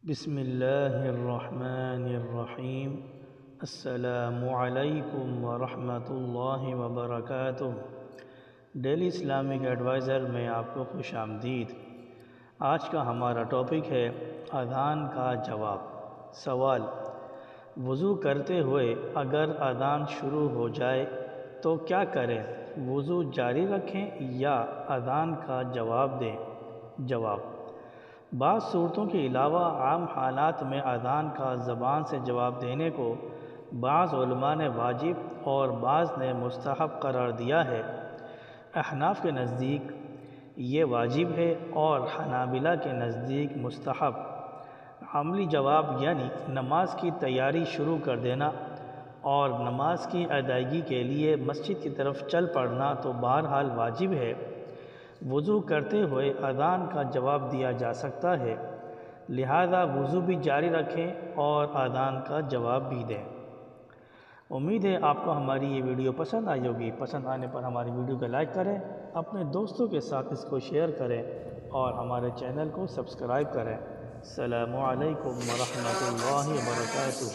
بسم اللہ الرحمن الرحیم۔ السلام علیکم ورحمۃ اللہ وبرکاتہ۔ ڈیلی اسلامک ایڈوائزر میں آپ کو خوش آمدید۔ آج کا ہمارا ٹاپک ہے اذان کا جواب۔ سوال: وضو کرتے ہوئے اگر اذان شروع ہو جائے تو کیا کریں؟ وضو جاری رکھیں یا اذان کا جواب دیں؟ جواب: بعض صورتوں کے علاوہ عام حالات میں اذان کا زبان سے جواب دینے کو بعض علماء نے واجب اور بعض نے مستحب قرار دیا ہے۔ احناف کے نزدیک یہ واجب ہے اور حنابلہ کے نزدیک مستحب۔ عملی جواب یعنی نماز کی تیاری شروع کر دینا اور نماز کی ادائیگی کے لیے مسجد کی طرف چل پڑنا تو بہرحال واجب ہے۔ وضو کرتے ہوئے اذان کا جواب دیا جا سکتا ہے، لہذا وضو بھی جاری رکھیں اور اذان کا جواب بھی دیں۔ امید ہے آپ کو ہماری یہ ویڈیو پسند آئی ہوگی۔ پسند آنے پر ہماری ویڈیو کو لائک کریں، اپنے دوستوں کے ساتھ اس کو شیئر کریں اور ہمارے چینل کو سبسکرائب کریں۔ السلام علیکم ورحمۃ اللہ وبرکاتہ۔